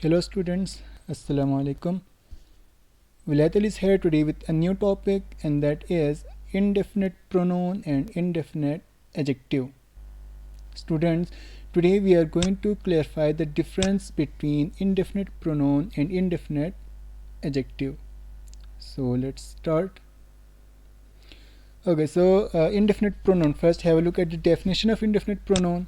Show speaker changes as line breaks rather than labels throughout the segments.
Hello students, Assalamu alaikum. Vilatal is here today with a new topic, and that is indefinite pronoun and indefinite adjective. Students, today we are going to clarify the difference between indefinite pronoun and indefinite adjective. So let's start. Okay, so indefinite pronoun. First have a look at the definition of indefinite pronoun.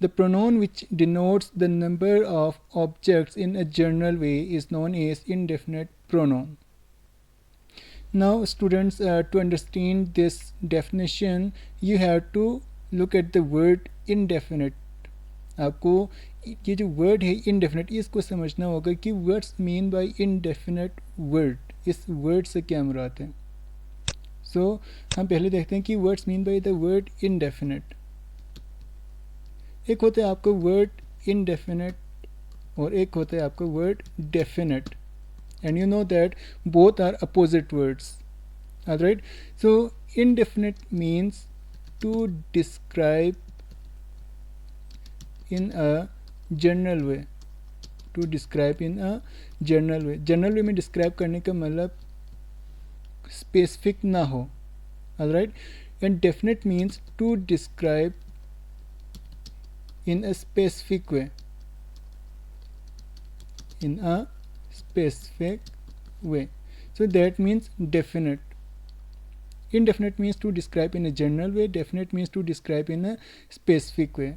The pronoun which denotes the number of objects in a general way is known as indefinite pronoun. Now students, to understand this definition you have to look at the word indefinite. आपको ये जो word है indefinite इसको समझना होगा कि what's mean by indefinite word, इस word से क्या मुराद है. So हम पहले देखते हैं कि what's mean by the word indefinite. एक होता है आपका word indefinite और एक होता है आपका word definite, and you know that both are opposite words. Alright, so indefinite means to describe in a general way. To describe in a general way. General way में describe करने का मतलब specific ना हो. Alright, and definite means to describe in a specific way. In a specific way. So that means definite. Indefinite means to describe in a general way. Definite means to describe in a specific way.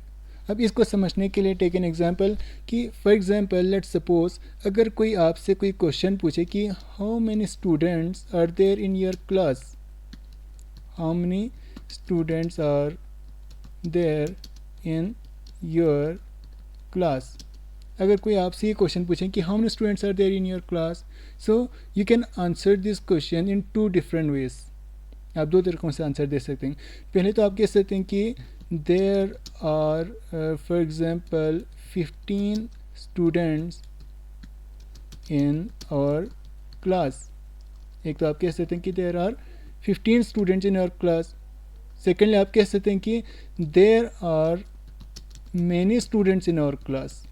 अब इसको समझने के लिए take an example कि for example let's suppose अगर कोई आपसे कोई क्वेश्चन पूछे कि how many students are there in your class. How many students are there in your class. अगर कोई आपसे ये क्वेश्चन पूछे कि how many students are there in your class, so you can answer this question in two different ways. आप दो तरीक़ों से आंसर दे सकते हैं. पहले तो आप कह सकते हैं कि there are for example 15 students in our class. एक तो आप कह सकते हैं कि there are 15 students in our class. Secondly आप कह सकते हैं कि there are many students in our class.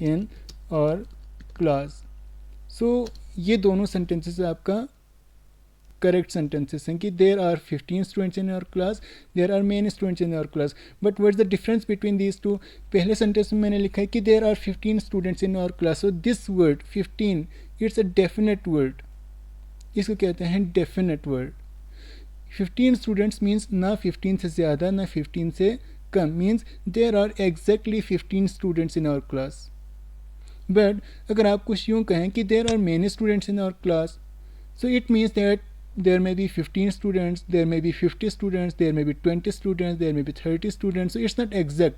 In our class. So ये दोनों सेंटेंसेस आपका करेक्ट सेंटेंसेस हैं कि there are 15 students in our class, there are many students in our class. But what is the difference between these two. पहले sentence में मैंने लिखा है कि there are 15 students in our class. So this word 15 it's a definite word. इसको कहते हैं definite word. 15 students means ना 15 से ज़्यादा ना 15 से कम. Means there are exactly 15 students in our class. But अगर आप कुछ यूँ कहें कि there are many students in our class, so it means that there may be 15 students, there may be 50 students, there may be 20 students, there may be 30 students. So it's not exact.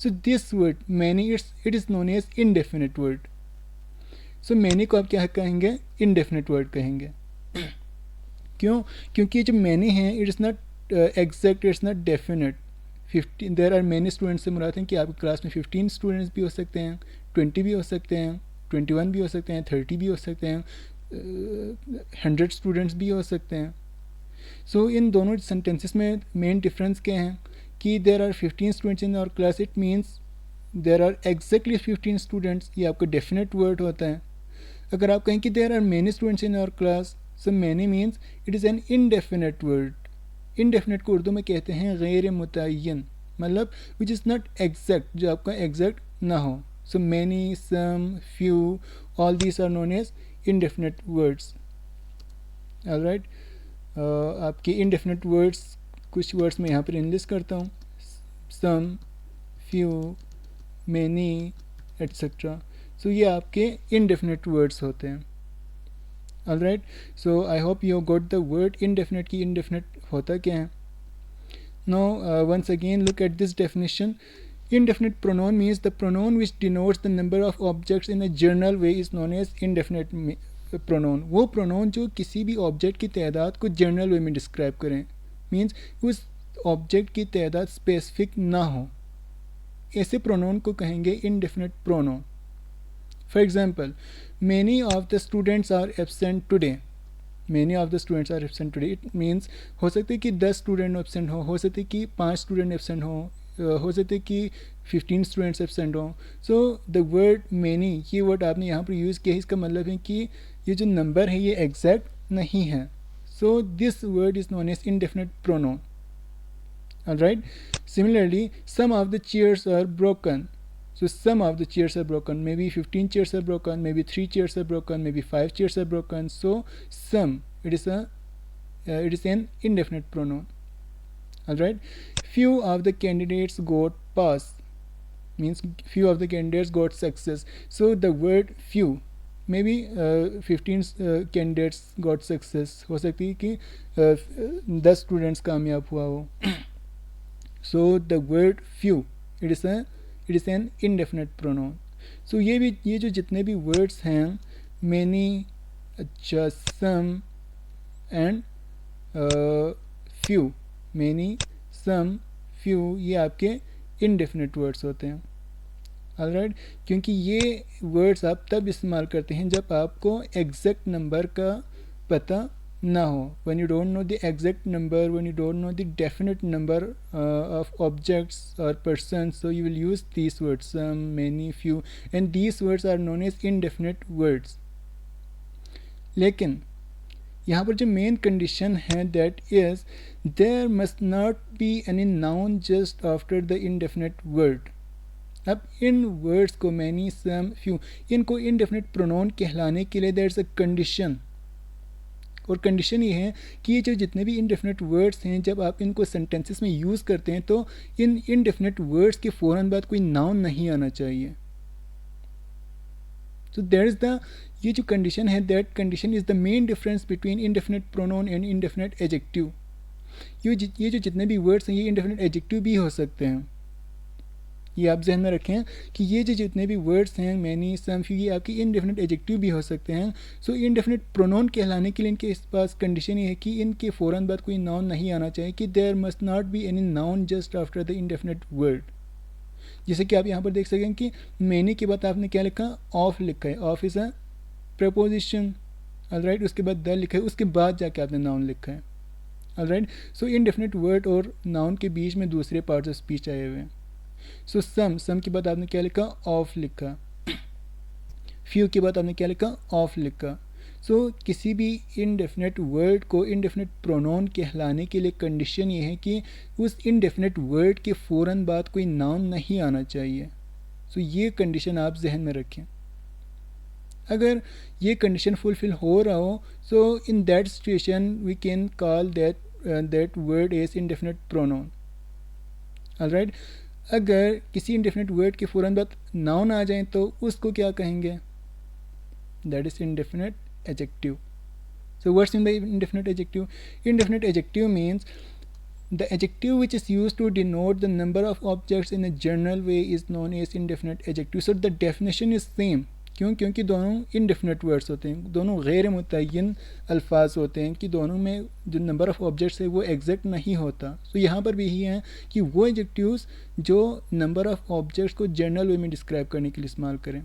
So this word many, it is known as indefinite word. So many को आप क्या कहेंगे, indefinite word कहेंगे. क्यों? क्योंकि जो many है it is not exact, it's not definite. 15 there are many students से मुराद है कि आपकी क्लास में 15 students भी हो सकते हैं, 20 भी हो सकते हैं, 21 भी हो सकते हैं, 30 भी हो सकते हैं, 100 स्टूडेंट्स भी हो सकते हैं. सो इन दोनों सेंटेंसेस में मेन डिफरेंस क्या है कि there are 15 students in our class. It means there are exactly 15 students. ये आपका डेफिनेट वर्ड होता है. अगर आप कहें कि there are many students in our class, so many means it is an indefinite word. Indefinite को उर्दू में कहते हैं गैर मुतय्यन, मतलब विच इज़ नॉट एग्जैक्ट, जो आपका एग्जैक्ट ना हो. So many, some, few, all these are known as indefinite words. All right, आपके indefinite words कुछ words मैं यहाँ पर enlist करता हूँ. some, few, many, etc. so ये आपके indefinite words होते हैं. All right, so I hope you got the word indefinite की indefinite होता क्या है. Now once again look at this definition. Indefinite pronoun means the pronoun which denotes the number of objects in a general way is known as indefinite pronoun. वो pronoun जो किसी भी object की तादाद को general way में describe करें, means उस object की तादाद specific ना हो, ऐसे pronoun को कहेंगे indefinite pronoun. For example, many of the students are absent today. Many of the students are absent today. It means हो सकते कि 10 स्टूडेंट absent हो सकते कि 5 स्टूडेंट absent हो सकते कि 15 स्टूडेंट्स एब्सेंट हों। सो द वर्ड मैनी, ये वर्ड आपने यहाँ पर यूज़ किया है, इसका मतलब है कि ये जो नंबर है ये एग्जैक्ट नहीं है। So this word is known as indefinite pronoun. Alright. Similarly, some of the chairs are broken. So some of the chairs are broken. Maybe 15 chairs are broken. Maybe 3 chairs are broken. Maybe 5 chairs are broken. So some, it is an indefinite pronoun. Alright. Few of the candidates got pass, means few of the candidates got success. So the word few, maybe 15 candidates got success, हो सकती है कि 10 students कामयाब हुआ हो। So the word few, it is an indefinite pronoun. So ये जो जितने भी words हैं, many, अच्छा, some and few, many, some, few, ये आपके indefinite words होते हैं। ऑलराइट, क्योंकि ये वर्ड्स आप तब इस्तेमाल करते हैं जब आपको एग्जैक्ट नंबर का पता ना हो, when you don't know the exact number, when you don't know the definite number of objects or persons, so you will use these words, some, many, few, and these words are known as indefinite words. लेकिन यहाँ पर जो main condition है, that is there must not be any noun just after the indefinite word. अब इन words को many, some, few, इनको indefinite pronoun कहलाने के लिए there is a condition, और कंडीशन ये है कि ये जो जितने भी इनडेफिनेट वर्ड्स हैं, जब आप इनको सेंटेंसेस में यूज़ करते हैं तो इन इनडेफिनेट वर्ड्स के फ़ौरन बाद कोई नाउन नहीं आना चाहिए। सो दैट इज़ द, ये जो कंडीशन है, that condition is the main difference between indefinite pronoun and indefinite adjective. ये जो जितने भी वर्ड्स हैं ये इनडेफिनेट एडजेक्टिव भी हो सकते हैं। ये आप जहन में रखें कि ये जो जितने भी वर्ड्स हैं, मैनी, सम, फ्यू, ये आपकी इनडेफिनेट एडजेक्टिव भी हो सकते हैं। सो इनडेफिनेट प्रोनाउन कहलाने के लिए इनके इस पास कंडीशन ये है कि इनके फ़ौरन बाद कोई नाउन नहीं आना चाहिए, कि there must not be any noun just after the indefinite word. जैसे कि आप यहाँ पर देख सकें कि मैनी के बाद आपने क्या लिखा, ऑफ लिखा है, of is a preposition, alright, उसके बाद द लिखा है, उसके बाद जाके आपने नाउन लिखा है, ऑलराइट। सो इनडेफिनेट वर्ड और नाउन के बीच में दूसरे पार्ट्स ऑफ स्पीच आए हुए हैं। सो सम के बाद आपने क्या लिखा, ऑफ लिखा। फ्यू के बाद आपने क्या लिखा, ऑफ लिखा। सो किसी भी इनडेफिनेट वर्ड को इनडेफिनेट प्रोनाउन कहलाने के लिए कंडीशन ये है कि उस इनडेफिनेट वर्ड के फ़ौरन बाद कोई नाउन नहीं आना चाहिए। सो ये कंडीशन आप जहन में रखें। अगर ये कंडीशन फुलफिल हो रहा हो, so in that situation we can call that word as indefinite pronoun, alright. अगर किसी इंडेफिनेट वर्ड के फ़ौरन बाद नाउन आ जाए तो उसको क्या कहेंगे, that is indefinite adjective. So what's in the indefinite adjective? Indefinite adjective means the adjective which is used to denote the number of objects in a general way is known as indefinite adjective. So the definition is same. क्यों? क्योंकि दोनों indefinite words होते हैं, दोनों गैर मुतय्यन अल्फाज होते हैं, कि दोनों में जो नंबर ऑफ़ ऑब्जेक्ट्स है वो एग्जैक्ट नहीं होता। सो यहाँ पर भी यही है कि वो एडजेक्टिव्स जो नंबर ऑफ़ ऑब्जेक्ट्स को जनरल वे में डिस्क्राइब करने के लिए इस्तेमाल करें,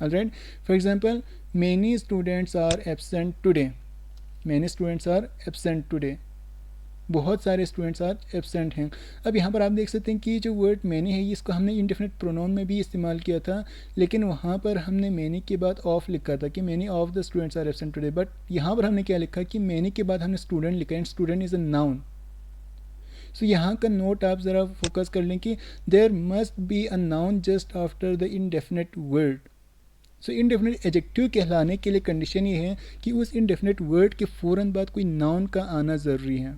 alright. For example, many students are absent today, many students are absent today, बहुत सारे स्टूडेंट्स आज एब्सेंट हैं। अब यहाँ पर आप देख सकते हैं कि जो वर्ड मैनी है इसको हमने इंडेफिनेट प्रोनाउन में भी इस्तेमाल किया था, लेकिन वहाँ पर हमने मैनी के बाद ऑफ लिखा था कि many of the students are absent today. But यहाँ पर हमने क्या लिखा कि मैनी के बाद हमने स्टूडेंट लिखा, and student is a noun. So यहाँ का नोट आप ज़रा फोकस कर लें कि there must be a noun just after the indefinite word. So indefinite adjective कहलाने के लिए कंडीशन ये है कि उस इनडेफिनेट वर्ड के फ़ौरन बाद कोई नाउन का आना ज़रूरी है।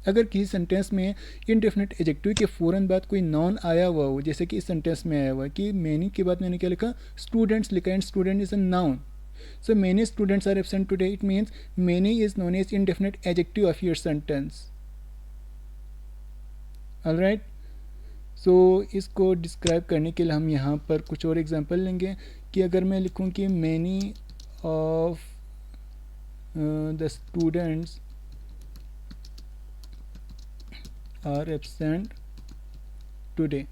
अगर किसी सेंटेंस में इनडेफिनेट एडजेक्टिव के फ़ौरन बाद कोई नाउन आया हुआ हो, जैसे कि इस सेंटेंस में आया हुआ है कि मैनी के बाद मैंने क्या लिखा, स्टूडेंट्स लिखा, and student is a noun. So many students are absent today, it means many is known as indefinite adjective of your sentence, alright. So इसको डिस्क्राइब करने के लिए हम यहाँ पर कुछ और एग्जांपल लेंगे कि अगर मैं लिखूँ कि many of the students are absent today,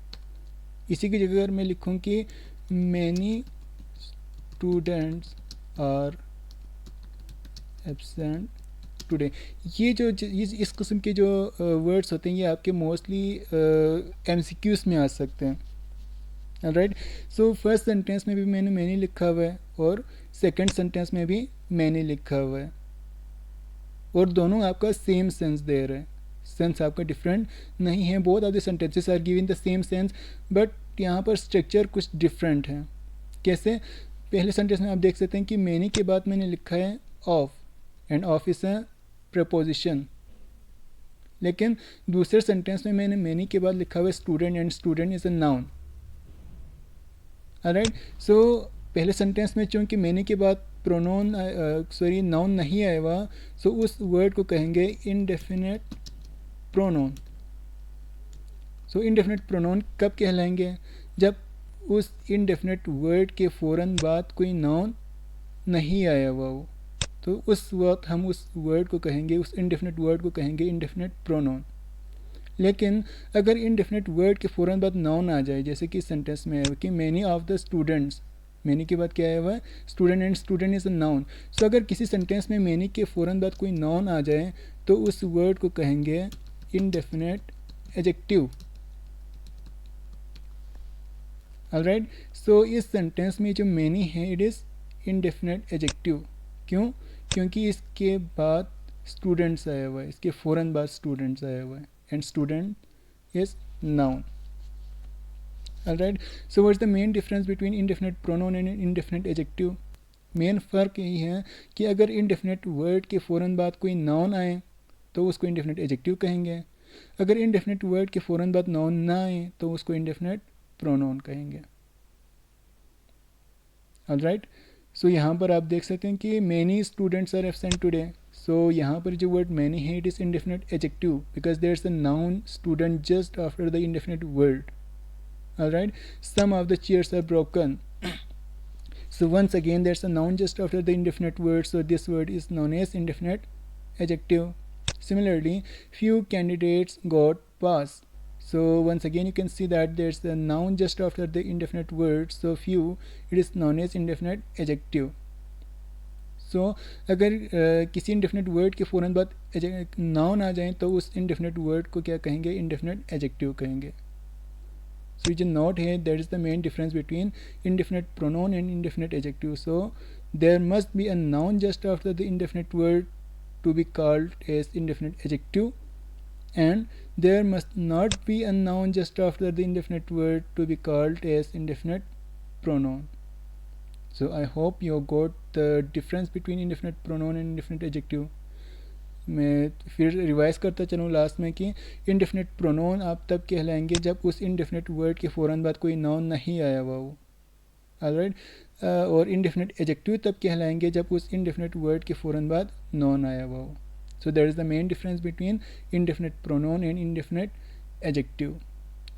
इसी की जगह अगर मैं लिखूँ कि many students are absent today. ये जो इस किस्म के जो वर्ड्स होते हैं ये आपके मोस्टली MCQs में आ सकते हैं। राइट, सो फर्स्ट सेंटेंस में भी मैंने मैनी लिखा हुआ है और सेकंड सेंटेंस में भी मैनी लिखा हुआ है, और दोनों आपका सेम सेंस दे रहे हैं, सेंस आपका डिफरेंट नहीं है। Both of the sentences are giving the same sense, but यहाँ पर स्ट्रक्चर कुछ डिफरेंट है। कैसे? पहले सेंटेंस में आप देख सकते हैं कि मैनी के बाद मैंने लिखा है of, end of is a preposition, लेकिन दूसरे सेंटेंस में मैंने मैनी के बाद लिखा हुआ है student, and student is a noun. Right, so पहले सेंटेंस में चूँकि मैनी के बाद प्रोनोन नाउन नहीं आया हुआ, सो उस वर्ड को कहेंगे इनडेफिनेट प्रोनोन। सो इनडेफिनेट प्रोनोन कब कहलाएंगे? जब उस इनडेफिनेट वर्ड के फ़ौरन बाद कोई नाउन नहीं आया हुआ हो, तो उस वक्त हम उस वर्ड को कहेंगे, उस इनडेफिनेट वर्ड को कहेंगे इनडेफिनेट प्रोनोन। लेकिन अगर इनडेफिनेट वर्ड के फ़ौरन बाद नाउन आ जाए, जैसे कि सेंटेंस में है कि many of the students, many के बाद क्या आया हुआ है? Student, and student is a noun. So अगर किसी सेंटेंस में मैनी के फ़ौरन बाद कोई नाउन आ जाए तो उस वर्ड को कहेंगे इनडेफिनेट एडजेक्टिव। ऑलराइट, सो इस सेंटेंस में जो मैनी है इट इज़ इनडेफिनेट एडजेक्टिव। क्यों? क्योंकि इसके बाद स्टूडेंट्स आया हुआ है, इसके फ़ौरन बाद स्टूडेंट्स आया हुआ है, and student is noun. Alright, so what is the main difference between indefinite pronoun and indefinite adjective? Main फ़र्क यही है कि अगर इनडेफिनेट वर्ड के फ़ौरन बाद कोई नाउन आए तो उसको इनडेफिनेट एडजेक्टिव कहेंगे, अगर इनडेफिनेट वर्ड के फ़ौरन बाद नाउन ना आए तो उसको इनडेफिनेट प्रोनाउन कहेंगे। ऑलराइट, सो यहाँ पर आप देख सकते हैं कि many students are absent today. So यहाँ पर जो वर्ड मैनी है it is indefinite adjective because there is a noun student just after the indefinite word. Alright, some of the chairs are broken. So once again there's a noun just after the indefinite word, so this word is known as indefinite adjective. Similarly, few candidates got pass. So once again you can see that there's a noun just after the indefinite word, so few it is known as indefinite adjective. So अगर किसी indefinite word के फ़ौरन बाद noun आ जाए तो उस indefinite word को क्या कहेंगे? indefinite adjective कहेंगे। So you just note here that is the main difference between indefinite pronoun and indefinite adjective. So there must be a noun just after the indefinite word to be called as indefinite adjective, and there must not be a noun just after the indefinite word to be called as indefinite pronoun. So I hope you got the difference between indefinite pronoun and indefinite adjective. मैं फिर revise करता चलूँ last में कि indefinite pronoun आप तब कहलाएंगे जब उस इनडेफिनेट वर्ड के फ़ौरन बाद कोई नाउन नहीं आया हुआ हो। ऑलराइट, और इनडेफिनेट एडजेक्टिव तब कहलाएंगे जब उस इनडेफिनेट वर्ड के फ़ौरन बाद नाउन आया हुआ हो। So that is the main difference between indefinite pronoun and indefinite adjective.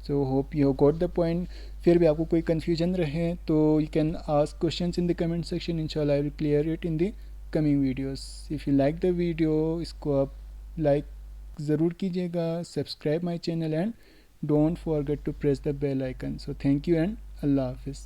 So hope you got the point. फिर भी आपको कोई कन्फ्यूजन रहे तो you can ask questions in the comment section, इंशाल्लाह I will clear it in the coming videos. If you like the video, इसको आप like ज़रूर कीजिएगा, subscribe my channel, and don't forget to press the bell icon. So thank you and अल्लाह हाफिज़।